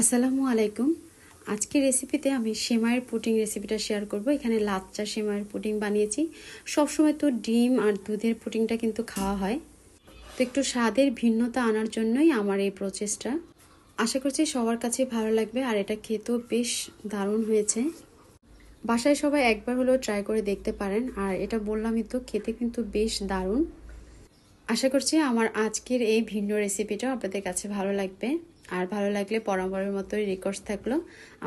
আসসালামু আলাইকুম। আজকের রেসিপিতে আমি সেমাইয়ের পুডিং রেসিপিটা শেয়ার করব। এখানে লাচ্চা সেমাইয়ের পুডিং বানিয়েছি। সবসময় তো ডিম আর দুধের পুডিংটা কিন্তু খাওয়া হয়, তো একটু স্বাদের ভিন্নতা আনার জন্যই আমার এই প্রচেষ্টা। আশা করছি সবার কাছে ভালো লাগবে, আর এটা খেতেও বেশ দারুণ হয়েছে। বাসায় সবাই একবার হলেও ট্রাই করে দেখতে পারেন, আর এটা বললামই তো, খেতে কিন্তু বেশ দারুণ। আশা করছি আমার আজকের এই ভিন্ন রেসিপিটা আপনাদের কাছে ভালো লাগবে, আর ভালো লাগলে বরাবরের মতোই রিকোয়েস্ট থাকলো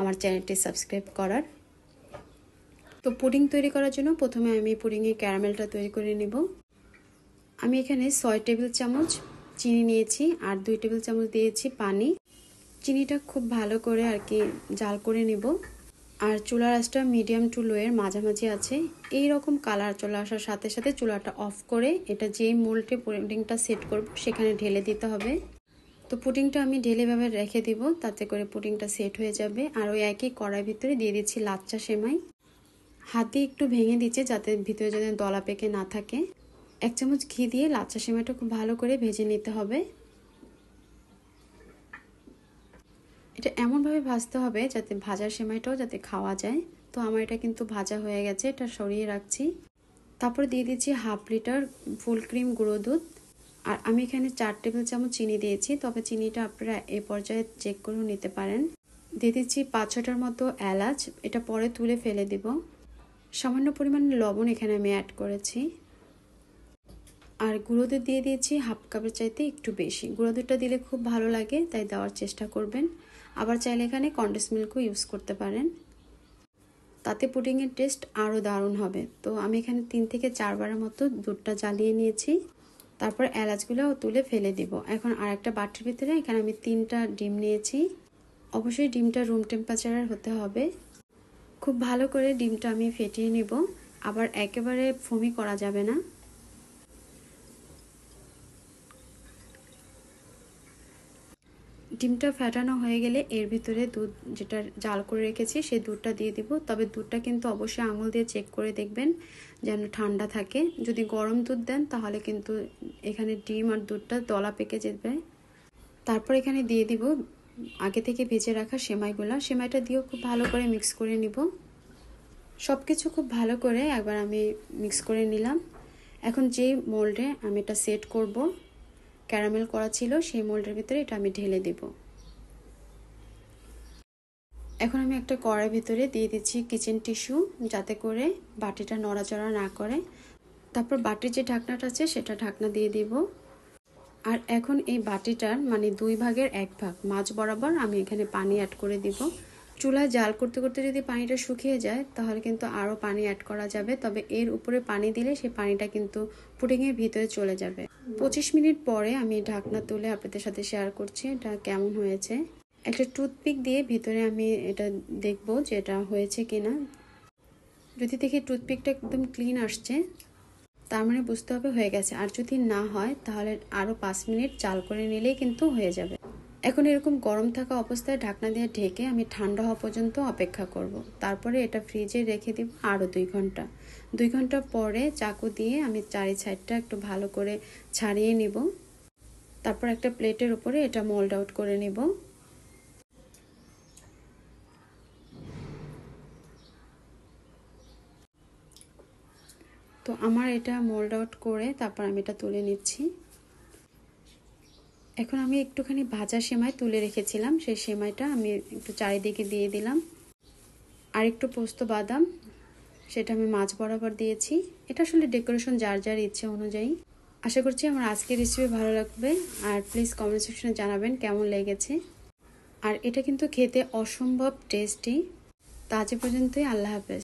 আমার চ্যানেলটি সাবস্ক্রাইব করার। তো পুডিং তৈরি করার জন্য প্রথমে আমি পুডিংয়ের ক্যারামেলটা তৈরি করে নেব। আমি এখানে 6 টেবিল চামচ চিনি নিয়েছি, আর 2 টেবিল চামচ দিয়েছি পানি। চিনিটা খুব ভালো করে আর কি জাল করে নেব, আর চুলার আঁচটা মিডিয়াম টু লো এর মাঝামাঝি আছে। এই রকম কালার চলে আসার সাথে সাথে চুলাটা অফ করে এটা যেই মোল্ডে পুডিংটা সেট করব সেখানে ঢেলে দিতে হবে। তো পুডিংটা আমি ঢেলে ভাবে রেখে দিব, তাতে করে পুডিংটা সেট হয়ে যাবে। আর ওই একই কড়াই ভিতরে দিয়ে দিচ্ছি লাচ্চা সেমাই। হাত দিয়ে একটু ভেঙে দিচ্ছি যাতে ভিতরে যেন দলা পেকে না থাকে। 1 চামচ ঘি দিয়ে লাচ্চা সেমাইটা খুব ভালো করে ভেজে নিতে হবে। এটা এমনভাবে ভাজতে হবে যাতে ভাজা সেমাইটাও যাতে খাওয়া যায়। তো আমার এটা কিন্তু ভাজা হয়ে গেছে, এটা সরিয়ে রাখছি। তারপর দিয়ে দিচ্ছি হাফ লিটার ফুল ক্রিম গুঁড়ো দুধ, আর আমি এখানে 4 টেবিল চামচ চিনি দিয়েছি, তবে চিনিটা আপনারা এই পর্যায়ে চেক করে নিতে পারেন। দিয়ে দিচ্ছি 5-6টার মতো এলাচ, এটা পরে তুলে ফেলে দিব। সামান্য পরিমাণে লবণ এখানে আমি অ্যাড করেছি, আর গুঁড়ো দুধ দিয়ে দিয়েছি হাফ কাপের চাইতে একটু বেশি। গুঁড়ো দুধটা দিলে খুব ভালো লাগে, তাই দেওয়ার চেষ্টা করবেন। আবার চাইলে এখানে কনডেন্স মিল্কও ইউজ করতে পারেন, তাতে পুডিংয়ের টেস্ট আরও দারুণ হবে। তো আমি এখানে 3 থেকে 4 বারের মতো দুধটা জ্বালিয়ে নিয়েছি। তারপর এলাচগুলোও তুলে ফেলে দিব। এখন আরেকটা বাটির ভিতরে এখানে আমি 3টা ডিম নিয়েছি। অবশ্যই ডিমটা রুম টেম্পারেচারের হতে হবে। খুব ভালো করে ডিমটা আমি ফেটিয়ে নিব, আবার একেবারে ফোমি করা যাবে না। ডিমটা ফেটানো হয়ে গেলে এর ভিতরে দুধ যেটা জাল করে রেখেছি সেই দুধটা দিয়ে দিব। তবে দুধটা কিন্তু অবশ্যই আঙুল দিয়ে চেক করে দেখবেন যেন ঠান্ডা থাকে। যদি গরম দুধ দেন তাহলে কিন্তু এখানে ডিম আর দুধটা দলা পেকে যাবে। তারপর এখানে দিয়ে দিব আগে থেকে ভেজে রাখা সেমাইটা দিয়েও খুব ভালো করে মিক্স করে নিব। সব কিছু খুব ভালো করে একবার আমি মিক্স করে নিলাম। এখন যে মোল্ডে আমি এটা সেট করব, ক্যারামেল করা ছিল, সেই মোল্ডের ভিতরে এটা আমি ঢেলে দেব। এখন আমি একটা কড়াইয়ের ভিতরে দিয়ে দিচ্ছি কিচেন টিস্যু, যাতে করে বাটিটা নড়াচড়া না করে। তারপর বাটির যে ঢাকনাটা আছে সেটা ঢাকনা দিয়ে দিব। আর এখন এই বাটিটার মানে 2 ভাগের 1 ভাগ মাঝ বরাবর আমি এখানে পানি অ্যাড করে দিব। চুলায় জাল করতে করতে যদি পানিটা শুকিয়ে যায় তাহলে কিন্তু আরও পানি অ্যাড করা যাবে, তবে এর উপরে পানি দিলে সেই পানিটা কিন্তু পুডিংয়ের ভিতরে চলে যাবে। 25 মিনিট পরে আমি ঢাকনা তুলে আপনাদের সাথে শেয়ার করছি এটা কেমন হয়েছে। একটা টুথপিক দিয়ে ভিতরে আমি এটা দেখব যে এটা হয়েছে কিনা। যদি দেখি টুথপিকটা একদম ক্লিন আসছে তার মানে বুঝতে হবে হয়ে গেছে, আর যদি না হয় তাহলে আরও 5 মিনিট জাল করে নিলেই কিন্তু হয়ে যাবে। এখন এরকম গরম থাকা অবস্থায় ঢাকনা দিয়ে ঢেকে আমি ঠান্ডা হওয়া পর্যন্ত অপেক্ষা করব। তারপরে এটা ফ্রিজে রেখে দিব আরও 2 ঘন্টা। 2 ঘন্টা পরে চাকু দিয়ে আমি চারি সাইডটা একটু ভালো করে ছাড়িয়ে নিব। তারপর একটা প্লেটের উপরে এটা মোল্ড আউট করে নিব। তো আমার এটা মোল্ড আউট করে তারপর আমি এটা তুলে নিচ্ছি। এখন আমি একটুখানি ভাজা সেমাই তুলে রেখেছিলাম, সেই সেমাইটা আমি একটু চারিদিকে দিয়ে দিলাম। আর একটু পোস্ত বাদাম সেটা আমি মাঝ বরাবর দিয়েছি। এটা আসলে ডেকোরেশন যার যার ইচ্ছে অনুযায়ী। আশা করছি আমার আজকের রেসিপি ভালো লাগবে, আর প্লিজ কমেন্ট সেকশনে জানাবেন কেমন লেগেছে। আর এটা কিন্তু খেতে অসম্ভব টেস্টি। তো আজ পর্যন্তই, আল্লাহ হাফেজ।